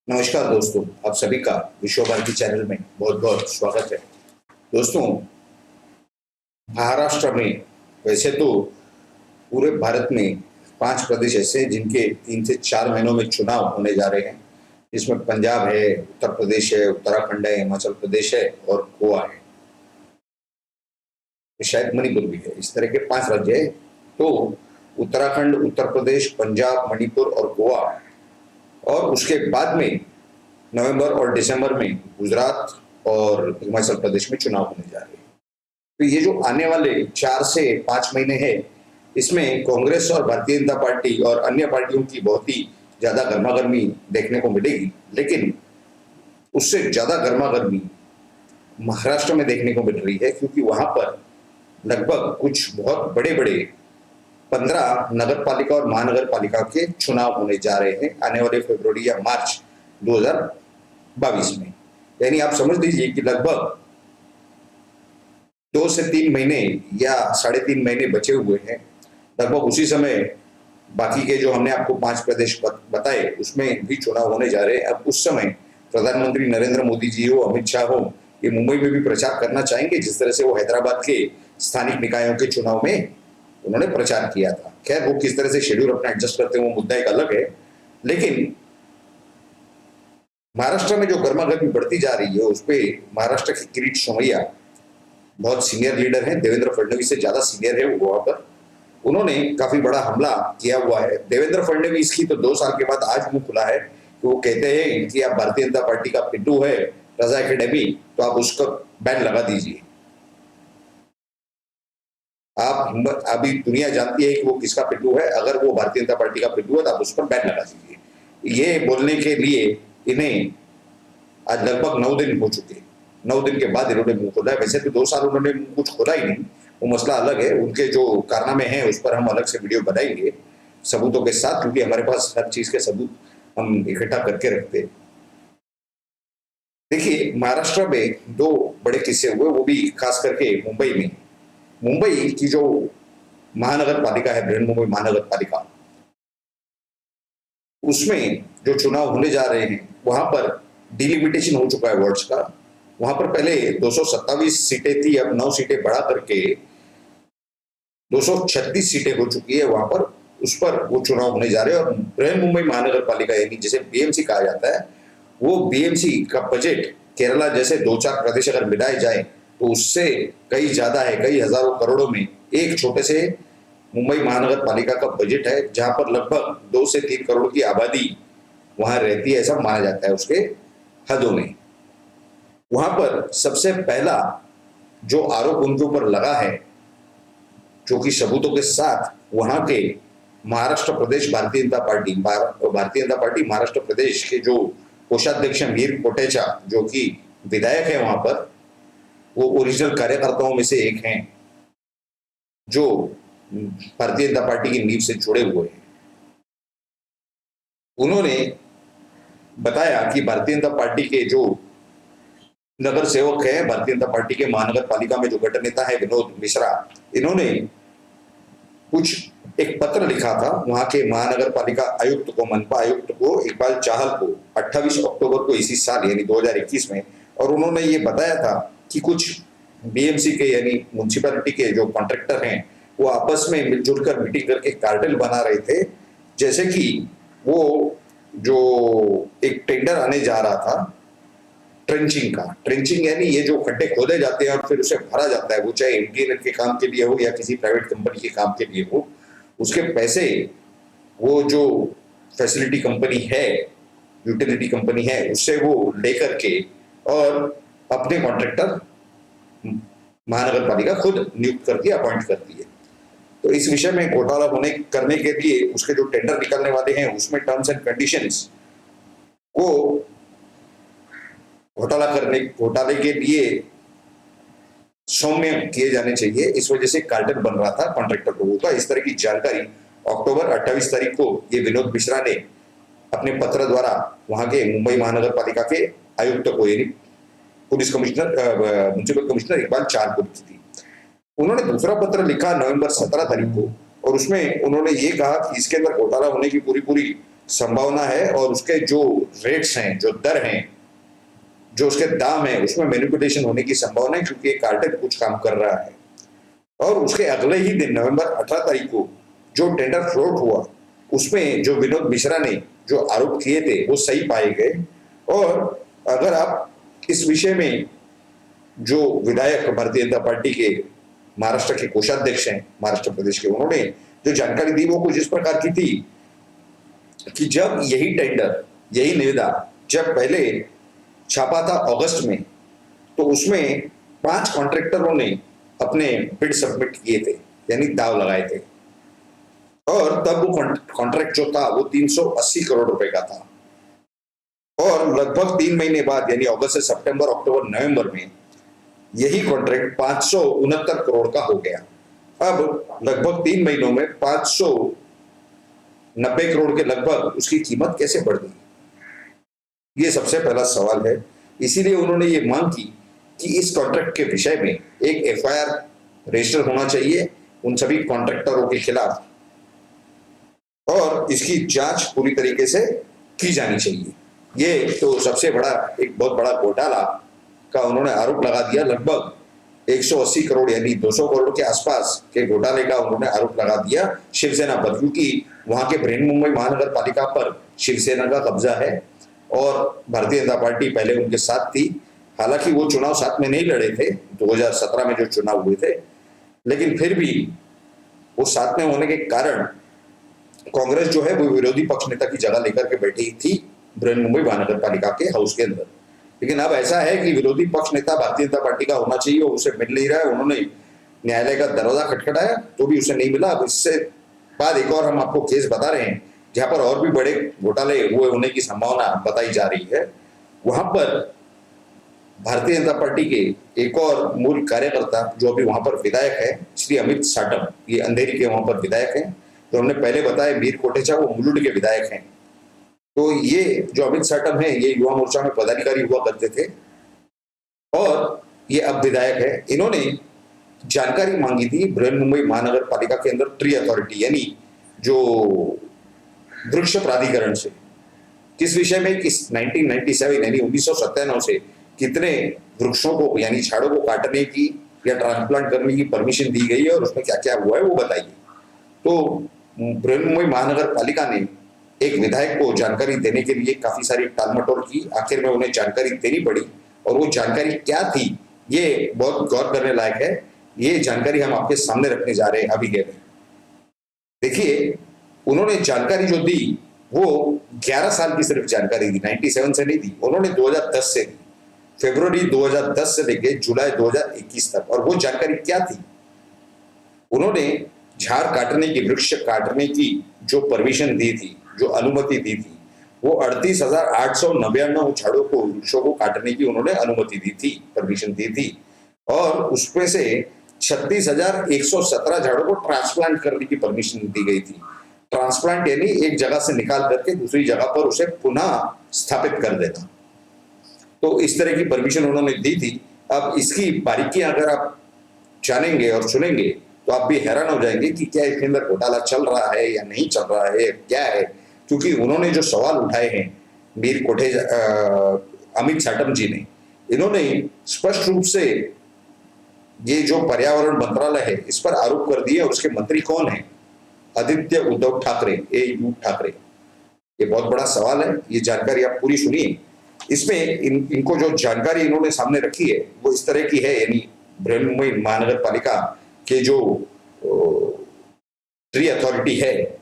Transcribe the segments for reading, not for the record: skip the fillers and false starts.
नमस्कार दोस्तों, आप सभी का विश्व भारती चैनल में बहुत बहुत स्वागत है। दोस्तों, महाराष्ट्र में वैसे तो पूरे भारत में 5 प्रदेश ऐसे हैं जिनके 3 से 4 महीनों में चुनाव होने जा रहे हैं। इसमें पंजाब है, उत्तर प्रदेश है, उत्तराखंड है, हिमाचल प्रदेश है और गोवा है। शायद मणिपुर भी है। इस तरह के 5 राज्य हैं। तो उत्तराखंड, उत्तर प्रदेश, पंजाब, मणिपुर और गोवा, और उसके बाद में नवंबर और दिसंबर में गुजरात और हिमाचल प्रदेश में चुनाव होने जा रहे हैं। तो ये जो आने वाले 4 से 5 महीने हैं, इसमें कांग्रेस और भारतीय जनता पार्टी और अन्य पार्टियों की बहुत ही ज्यादा गर्मागर्मी देखने को मिलेगी। लेकिन उससे ज्यादा गर्मागर्मी महाराष्ट्र में देखने को मिल रही है, क्योंकि वहां पर लगभग कुछ बहुत बड़े बड़े 15 नगर पालिका और महानगर पालिका के चुनाव होने जा रहे हैं आने वाले फरवरी या मार्च 2022 में। यानी आप समझ लीजिए कि लगभग 2 से 3 महीने या 3.5 महीने बचे हुए हैं। लगभग उसी समय बाकी के जो हमने आपको 5 प्रदेश बताए उसमें भी चुनाव होने जा रहे हैं। अब उस समय प्रधानमंत्री नरेंद्र मोदी जी हो, अमित शाह हो, ये मुंबई में भी प्रचार करना चाहेंगे, जिस तरह से वो हैदराबाद के स्थानिक निकायों के चुनाव में उन्होंने प्रचार किया था। खैर, वो किस तरह से शेड्यूल अपना एडजस्ट करते हैं वो मुद्दा एक अलग है। लेकिन महाराष्ट्र में जो गर्मागर्मी बढ़ती जा रही है, उस पर महाराष्ट्र के किरीट सोमैया बहुत सीनियर लीडर हैं, देवेंद्र फडणवीस से ज्यादा सीनियर है वो वहां पर। उन्होंने काफी बड़ा हमला किया हुआ है। देवेंद्र फडणवीस की तो 2 साल के बाद आज मुंह खुला है कि वो कहते हैं कि आप भारतीय जनता पार्टी का पिट्टू है रजा एकेडमी, तो आप उसका बैन लगा दीजिए। आप अभी दुनिया जानती है कि वो किसका पिट्टू है। अगर वो भारतीय जनता पार्टी का पिट्टू है तो आप उस पर बैन लगा दीजिए। ये बोलने के लिए इन्हें आज लगभग 9 दिन हो चुके। 9 दिन के बाद इन्होंने मुंह खोला है। वैसे तो 2 साल उन्होंने कुछ खोला ही नहीं, वो मसला अलग है। उनके जो कारनामे हैं उस पर हम अलग से वीडियो बनाएंगे सबूतों के साथ, क्योंकि हमारे पास हर चीज के सबूत हम इकट्ठा करके रखते हैं। देखिए, महाराष्ट्र में 2 बड़े किस्से हुए, वो भी खास करके मुंबई में। मुंबई की जो महानगर पालिका है, बृहन्मुंबई महानगर पालिका, उसमें जो चुनाव होने जा रहे हैं वहां पर डिलिमिटेशन हो चुका है वार्ड्स का। वहां पर पहले 227 सीटें थी, अब 9 सीटें बढ़ा करके 236 सीटें हो चुकी है वहां पर। उस पर वो चुनाव होने जा रहे हैं। और बृहन्मुंबई महानगर पालिका यानी जिसे बीएमसी कहा जाता है, वो बीएमसी का बजट केरला जैसे 2-4 प्रदेश अगर मिलाए जाए तो उससे कई ज्यादा है, कई हजारों करोड़ों में एक छोटे से मुंबई महानगर पालिका का बजट है, जहां पर लगभग 2 से 3 करोड़ की आबादी वहां रहती है, ऐसा माना जाता है उसके हदों में। वहां पर सबसे पहला जो आरोप उनके ऊपर लगा है, जो कि सबूतों के साथ वहां के महाराष्ट्र प्रदेश भारतीय जनता पार्टी महाराष्ट्र प्रदेश के जो कोषाध्यक्ष मीर कोटेचा, जो कि विधायक है वहां पर, वो ओरिजिनल कार्यकर्ताओं में से एक हैं जो भारतीय जनता पार्टी की नींव से जुड़े हुए हैं। उन्होंने बताया कि भारतीय जनता पार्टी के जो नगर सेवक है, भारतीय जनता पार्टी के महानगर पालिका में जो गठ नेता है विनोद मिश्रा, इन्होंने कुछ एक पत्र लिखा था वहां के महानगर पालिका आयुक्त को, मनपा आयुक्त को, इकबाल चाहल को, 28 अक्टूबर को इसी साल यानी 2021 में। और उन्होंने ये बताया था कि कुछ बीएमसी के यानी म्युनिसिपैलिटी के जो कॉन्ट्रैक्टर हैं वो आपस में मिलजुल कर मीटिंग करके कार्टेल बना रहे थे। जैसे कि वो जो एक टेंडर आने जा रहा था ट्रेंचिंग का, ट्रेंचिंग यानी ये जो खड्डे खोदे जाते हैं और फिर उसे भरा जाता है, वो चाहे एमटीएनएल के काम के लिए हो या किसी प्राइवेट कंपनी के काम के लिए हो, उसके पैसे वो जो फैसिलिटी कंपनी है, यूटिलिटी कंपनी है, उससे वो लेकर के और अपने कॉन्ट्रैक्टर महानगर पालिका खुद नियुक्त करती है, अपॉइंट करती है। तो इस विषय में घोटाला करने के लिए उसके जो टेंडर निकलने वाले हैं उसमें टर्म्स एंड कंडीशंस को घोटाले के लिए सौम्य किए जाने चाहिए, इस वजह से कार्टेल बन रहा था कॉन्ट्रैक्टर लोगों का। इस तरह की जानकारी अक्टूबर 28 तारीख को ये विनोद मिश्रा ने अपने पत्र द्वारा वहां के मुंबई महानगर पालिका के आयुक्त को यानी police commissioner municipal commissioner Iqbal Chahal को लिखी थी। उन्होंने दूसरा पत्र लिखा नवंबर 17 तारीख को, और उसमें उन्होंने ये कहा कि इसके अंदर घोटाला होने की पूरी संभावना है और उसके जो रेट्स हैं, जो दर हैं, जो उसके दाम है, उसमें मैनिपुलेशन होने की संभावना है, क्योंकि एक कार्टेल कुछ काम कर रहा है। और उसके अगले ही दिन नवंबर 18 तारीख को जो टेंडर फ्रॉड हुआ, उसमें जो विनोद मिश्रा ने जो आरोप किए थे वो सही पाए गए। और अगर आप इस विषय में जो विधायक भारतीय जनता पार्टी के महाराष्ट्र के कोषाध्यक्ष हैं महाराष्ट्र प्रदेश के, उन्होंने जो जानकारी दी वो कुछ इस प्रकार की थी कि जब यही टेंडर, यही निविदा जब पहले छापा था अगस्त में, तो उसमें 5 कॉन्ट्रैक्टरों ने अपने बिड सबमिट किए थे, यानी दाव लगाए थे। और तब वो कॉन्ट्रैक्ट जो था वो 380 करोड़ रुपए का था। और लगभग 3 महीने बाद, यानी अगस्त से सितंबर, अक्टूबर, नवंबर में यही कॉन्ट्रैक्ट 569 करोड़ का हो गया। अब लगभग 3 महीनों में 590 करोड़ के लगभग उसकी कीमत कैसे बढ़ गई, ये सबसे पहला सवाल है। इसीलिए उन्होंने ये मांग की कि इस कॉन्ट्रैक्ट के विषय में एक एफआईआर रजिस्टर होना चाहिए उन सभी कॉन्ट्रैक्टरों के खिलाफ, और इसकी जांच पूरी तरीके से की जानी चाहिए। ये तो सबसे बड़ा, एक बहुत बड़ा घोटाला का उन्होंने आरोप लगा दिया। लगभग 180 करोड़ यानी 200 करोड़ के आसपास के घोटाले का उन्होंने आरोप लगा दिया शिवसेना पर, क्योंकि वहां के बृहन्मुंबई महानगर पालिका पर शिवसेना का कब्जा है और भारतीय जनता पार्टी पहले उनके साथ थी। हालांकि वो चुनाव साथ में नहीं लड़े थे 2017 में जो चुनाव हुए थे, लेकिन फिर भी वो साथ में होने के कारण कांग्रेस जो है वो विरोधी पक्ष नेता की जगह लेकर के बैठी थी बृहन्मुंबई महानगर पालिका के हाउस के अंदर। लेकिन अब ऐसा है कि विरोधी पक्ष नेता भारतीय जनता पार्टी का होना चाहिए, उसे मिल नहीं रहा है। उन्होंने न्यायालय का दरवाजा खटखटाया तो भी उसे नहीं मिला। अब इससे बाद एक और हम आपको केस बता रहे हैं जहां पर और भी बड़े घोटाले हुए होने की संभावना बताई जा रही है। वहां पर भारतीय जनता पार्टी के एक और मूल कार्यकर्ता जो अभी वहां पर विधायक है, श्री अमित साटम, ये अंधेरी के वहां पर विधायक हैं। तो हमने पहले बताया मीर कोटेचा वो मुलुंड के विधायक हैं। तो ये जो अमित साटम है ये युवा मोर्चा में पदाधिकारी हुआ करते थे और ये अब विधायक है। इन्होंने जानकारी मांगी थी बृहन्मुंबई महानगर पालिका के अंदर ट्री अथॉरिटी यानी जो वृक्ष प्राधिकरण से, किस विषय में, किस 1997 यानी 1997 से कितने वृक्षों को यानी झाड़ों को काटने की या ट्रांसप्लांट करने की परमिशन दी गई है और उसमें क्या क्या हुआ है वो बताइए। तो बृहन्मुंबई महानगर पालिका ने एक विधायक को जानकारी देने के लिए काफी सारी टालमटोल की, आखिर में उन्हें जानकारी देनी पड़ी। और वो जानकारी क्या थी ये बहुत गौर करने लायक है। ये जानकारी हम आपके सामने रखने जा रहे हैं अभी के। देखिए, उन्होंने जानकारी जो दी वो 11 साल की सिर्फ जानकारी दी, 97 से नहीं दी। उन्होंने 2010 से दी, फरवरी 2010 से लेकर जुलाई 2021 तक। और वो जानकारी क्या थी, उन्होंने झाड़ काटने की, वृक्ष काटने की जो परमिशन दी थी, जो अनुमति दी थी, वो 38,899 झाड़ों को, वृक्षों को काटने की उन्होंने अनुमति दी थी, परमिशन दी थी। और उसमें से 36,117 झाड़ों को ट्रांसप्लांट करने की परमिशन दी गई थी। ट्रांसप्लांट यानी एक जगह से निकाल करके दूसरी जगह पर उसे पुनः स्थापित कर देना। तो इस तरह की परमिशन उन्होंने दी थी। अब इसकी बारीकियां अगर आप जानेंगे और सुनेंगे तो आप भी हैरान हो जाएंगे कि क्या इसके अंदर घोटाला चल रहा है या नहीं चल रहा है, क्या है। क्योंकि उन्होंने जो सवाल उठाए हैं मीर कोटेचा, अमित साटम जी ने, इन्होंने स्पष्ट रूप से ये जो पर्यावरण मंत्रालय है इस पर आरोप कर दिए। और उसके मंत्री कौन है, आदित्य उद्धव ठाकरे, AU ठाकरे। ये बहुत बड़ा सवाल है, ये जानकारी आप पूरी सुनिए। इसमें इनको जो जानकारी इन्होंने सामने रखी है वो इस तरह की है, यानी बृहन्मुंबई महानगर पालिका के जो ट्री अथॉरिटी है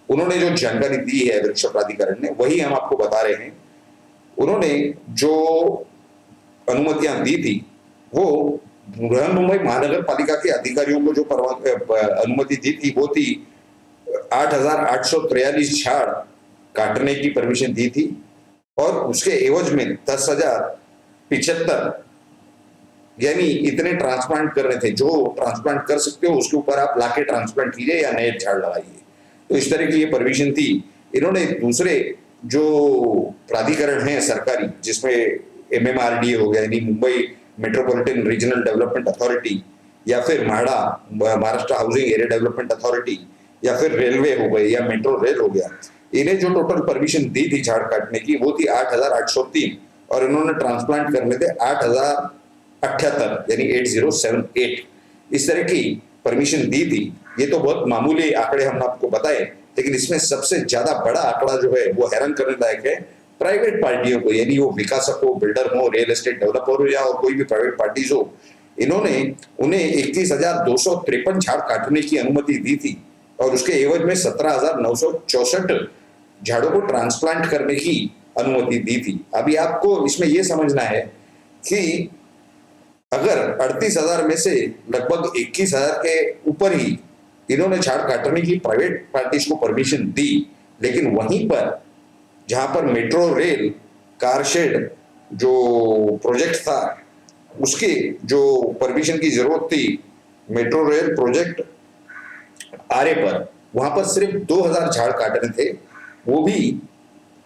उन्होंने जो जानकारी दी है वृक्ष प्राधिकरण ने, वही हम आपको बता रहे हैं। उन्होंने जो अनुमतियां दी थी वो बृहन्मुंबई महानगर पालिका के अधिकारियों को जो अनुमति दी थी वो थी 8,843 झाड़ काटने की परमिशन दी थी। और उसके एवज में 10,075 यानी इतने ट्रांसप्लांट करने थे। जो ट्रांसप्लांट कर सकते हो उसके ऊपर आप लाके ट्रांसप्लांट कीजिए या नए झाड़ लगाइए। तो इस तरह की ये परमिशन थी। इन्होंने दूसरे जो प्राधिकरण हैं सरकारी, जिसमें MMRDA हो गया यानी Mumbai metropolitan regional development authority, या फिर Maharashtra housing area development authority, या फिर रेलवे हो गए या मेट्रो रेल हो गया, इन्हें जो टोटल परमिशन दी थी झाड़ काटने की वो थी 8,803 और इन्होंने ट्रांसप्लांट करने थे 8,078 यानी 8078। इस तरह की परमिशन दी थी। ये तो बहुत मामूली आंकड़े हमने आपको बताए, लेकिन इसमें सबसे ज्यादा बड़ा आंकड़ा जो है वो हैरान करने लायक है प्राइवेट पार्टियों को, यानी वो विकासक हो, बिल्डर हो, रियल एस्टेट डेवलपर हो या और कोई भी प्राइवेट पार्टीज हो, इन्होंने उन्हें 21,253 झाड़ काटने की अनुमति दी थी और उसके एवज में 17,964 झाड़ों को ट्रांसप्लांट करने की अनुमति दी थी। अभी आपको इसमें यह समझना है कि अगर 38,000 में से लगभग 21,000 के ऊपर ही इन्होंने झाड़ काटने की प्राइवेट पार्टीज को परमिशन दी, लेकिन वहीं पर जहां पर मेट्रो रेल कार शेड जो प्रोजेक्ट था उसके जो परमिशन की जरूरत थी मेट्रो रेल प्रोजेक्ट आरे पर, वहां पर सिर्फ 2,000 झाड़ काटने थे, वो भी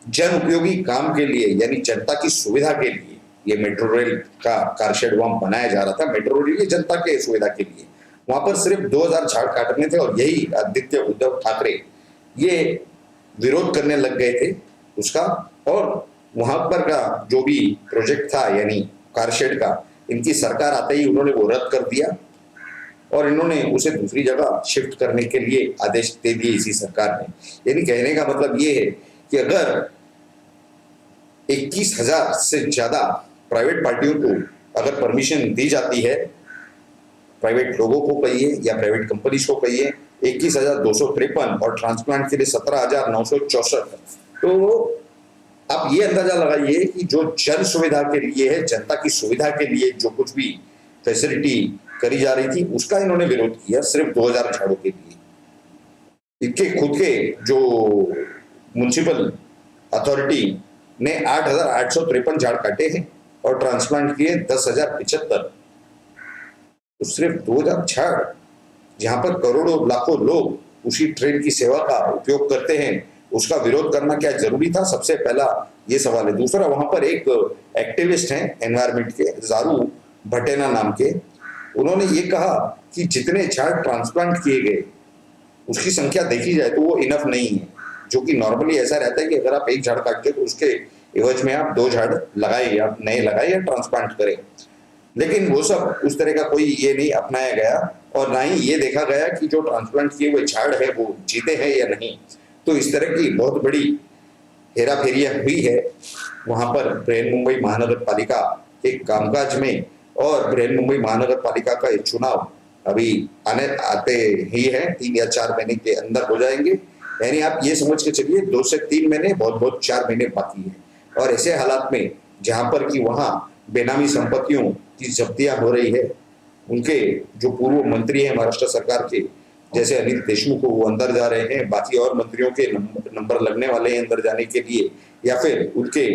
जन उपयोगी काम के लिए यानी जनता की सुविधा के लिए। ये मेट्रो रेल का कारशेड वहां बनाया जा रहा था, मेट्रो रेल जनता के सुविधा के लिए। वहां पर सिर्फ 2,000 झाड़ काटने थे और यही आदित्य उद्धव ठाकरे ये विरोध करने लग गए थे उसका, और वहां पर का जो भी प्रोजेक्ट था यानी कारशेड का, इनकी सरकार आते ही उन्होंने वो रद्द कर दिया और इन्होंने उसे दूसरी जगह शिफ्ट करने के लिए आदेश दे दिए इसी सरकार ने। यानी कहने का मतलब ये है कि अगर 21,000 से ज्यादा प्राइवेट पार्टियों को अगर परमिशन दी जाती है, प्राइवेट लोगों को कहिए या प्राइवेट कंपनीज को कहिए, 21,253 और ट्रांसप्लांट के लिए 17,964, तो आप ये अंदाजा लगाइए कि जो जन सुविधा के लिए है, जनता की सुविधा के लिए जो कुछ भी फैसिलिटी करी जा रही थी उसका इन्होंने विरोध किया सिर्फ 2,000 झाड़ों के लिए। इनके खुद के जो म्युनिसिपल अथॉरिटी ने 8,853 झाड़ काटे हैं और ट्रांसप्लांट किए 10,075। तो सिर्फ 2,000 झाड़, जहां पर करोड़ों लाखों लोग उसी ट्रेन की सेवा का उपयोग करते हैं, उसका विरोध करना क्या जरूरी था? सबसे पहला ये सवाल है। दूसरा, वहां पर एक एक्टिविस्ट हैं एनवायरमेंट के, जारू भटेना नाम के, उन्होंने ये कहा कि जितने झाड़ ट्रांसप्लांट किए गए उसकी संख्या देखी जाए तो वो इनफ नहीं है, जो कि नॉर्मली ऐसा रहता है कि अगर आप एक झाड़ काटते तो उसके एवज में आप 2 झाड़ लगाए, आप नए लगाए या ट्रांसप्लांट करें। लेकिन वो सब उस तरह का कोई ये नहीं अपनाया गया और ना ही ये देखा गया कि जो ट्रांसप्लांट किए हुए झाड़ है वो जीते हैं या नहीं। तो इस तरह की बहुत बड़ी हेरा फेरिया हुई है वहां पर बृहन-मुंबई महानगर पालिका के कामकाज में, और बृहन-मुंबई महानगर पालिका का एक चुनाव अभी आते ही है, 3 या 4 महीने के अंदर हो जाएंगे। यानी आप ये समझ के चलिए 2 से 3 महीने, बहुत 4 महीने बाकी है। और ऐसे हालात में जहां पर कि वहां बेनामी संपत्तियों की जब्तियां हो रही है, उनके जो पूर्व मंत्री हैं महाराष्ट्र सरकार के, जैसे अनिल देशमुख, वो अंदर जा रहे हैं, बाकी और मंत्रियों के नंबर लगने वाले हैं अंदर जाने के लिए, या फिर उनके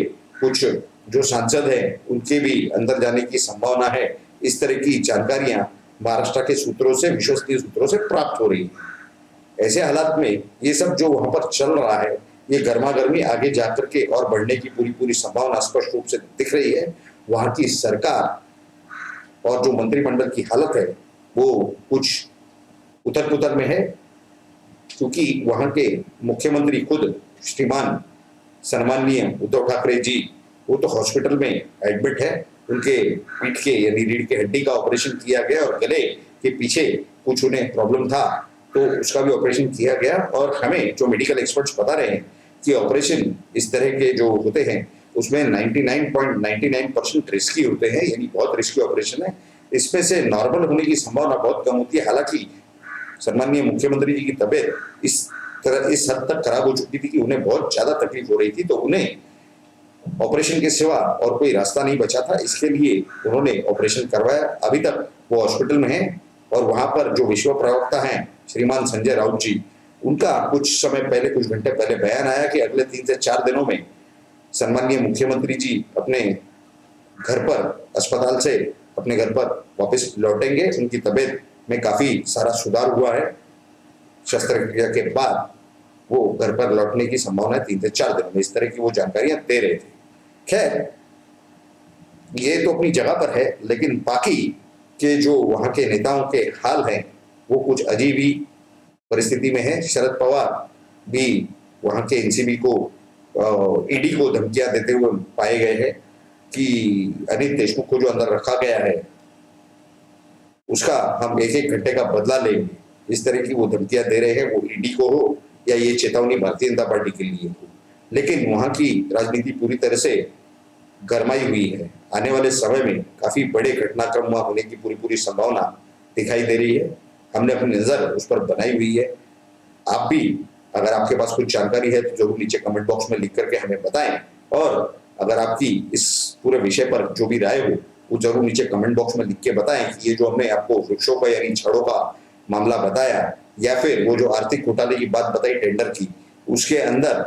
कुछ जो सांसद हैं उनके भी अंदर जाने की संभावना है। इस तरह की जानकारियां महाराष्ट्र के सूत्रों से, विश्वसनीय सूत्रों से प्राप्त हो रही है। ऐसे हालात में ये सब जो वहां पर चल रहा है, ये गर्मा गर्मी आगे जाकर के और बढ़ने की पूरी संभावना स्पष्ट रूप से दिख रही है। वहां की सरकार और जो मंत्रिमंडल की हालत है वो कुछ उथल पुथल में है, क्योंकि वहां के मुख्यमंत्री खुद श्रीमान सम्माननीय उद्धव ठाकरे जी, वो तो हॉस्पिटल में एडमिट है। उनके पीठ के यानी रीढ़ की हड्डी का ऑपरेशन किया गया और गले के पीछे कुछ उन्हें प्रॉब्लम था तो उसका भी ऑपरेशन किया गया। और हमें जो मेडिकल एक्सपर्ट्स बता रहे हैं कि ऑपरेशन इस तरह के जो होते हैं उसमें 99.99% रिस्की होते हैं, यानी बहुत रिस्की ऑपरेशन है। इसमें से नॉर्मल होने की संभावना बहुत कम होती है। हालांकि सम्माननीय मुख्यमंत्री जी की तबीयत इस हद तक खराब हो चुकी थी कि उन्हें बहुत ज्यादा तकलीफ हो रही थी, तो उन्हें ऑपरेशन के सिवा और कोई रास्ता नहीं बचा था। इसके लिए उन्होंने ऑपरेशन करवाया। अभी तक वो हॉस्पिटल में है और वहां पर जो विश्व प्रवक्ता हैं श्रीमान संजय राउत जी, उनका कुछ समय पहले, कुछ घंटे पहले बयान आया कि अगले 3 से 4 दिनों में सम्माननीय मुख्यमंत्री जी अपने घर पर, अस्पताल से अपने घर पर वापस लौटेंगे। उनकी तबीयत में काफी सारा सुधार हुआ है, शस्त्रक्रिया के बाद वो घर पर लौटने की संभावना है 3 से 4 दिनों में। इस तरह की वो जानकारियां दे रहे थे। खैर, ये तो अपनी जगह पर है, लेकिन बाकी के जो वहां के नेताओं के हाल हैं वो कुछ अजीब ही परिस्थिति में है। शरद पवार भी वहां के एनसीबी को ईडी को धमकियां देते हुए पाए गए हैं कि अनिल देशमुख को जो अंदर रखा गया है उसका हम 1-1 घंटे का बदला लेंगे, इस तरह की वो धमकियां दे रहे हैं, वो ईडी को हो या ये चेतावनी भारतीय जनता पार्टी के लिए हो। लेकिन वहां की राजनीति पूरी तरह से गरमाई हुई है। आने वाले समय में काफी बड़े घटनाक्रम वहां होने की पूरी संभावना दिखाई दे रही है। हमने अपनी नजर उस पर बनाई हुई है। आप भी अगर आपके पास कुछ जानकारी है तो जरूर नीचे कमेंट बॉक्स में लिख करके हमें बताएं, और अगर आपकी इस पूरे विषय पर जो भी राय हो वो जरूर नीचे कमेंट बॉक्स में लिख के बताएं कि ये जो हमने आपको वृक्षों का यानी छड़ों का मामला बताया, या फिर वो जो आर्थिक घोटाले की बात बताई टेंडर की, उसके अंदर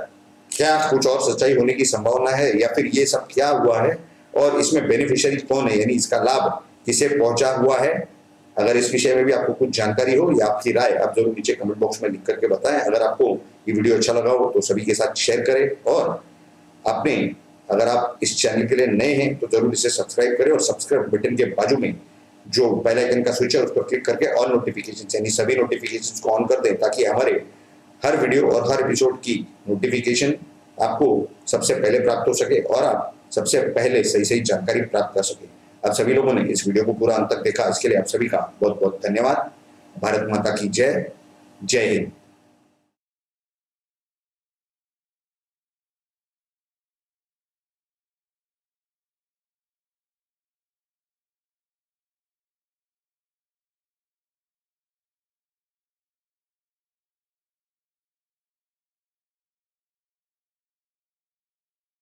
क्या कुछ और सच्चाई होने की संभावना है, या फिर ये सब क्या हुआ है और इसमें बेनिफिशियरी कौन है, यानी इसका लाभ किसे पहुंचा हुआ है। अगर इस विषय में भी आपको कुछ जानकारी हो या आपकी राय, आप जरूर नीचे कमेंट बॉक्स में लिख करके बताएं। अगर आपको ये वीडियो अच्छा लगा हो तो सभी के साथ शेयर करें, और आपने अगर आप इस चैनल के लिए नए हैं तो जरूर इसे सब्सक्राइब करें, और सब्सक्राइब बटन के बाजू में जो बेल आइकन का स्विच है उस पर क्लिक करके ऑल नोटिफिकेशन यानी सभी नोटिफिकेशंस को ऑन कर दें, ताकि हमारे हर वीडियो और हर एपिसोड की नोटिफिकेशन आपको सबसे पहले प्राप्त हो सके और आप सबसे पहले सही जानकारी प्राप्त कर सके। आप सभी लोगों ने इस वीडियो को पूरा अंत तक देखा, इसके लिए आप सभी का बहुत बहुत धन्यवाद। भारत माता की जय। जय हिंद।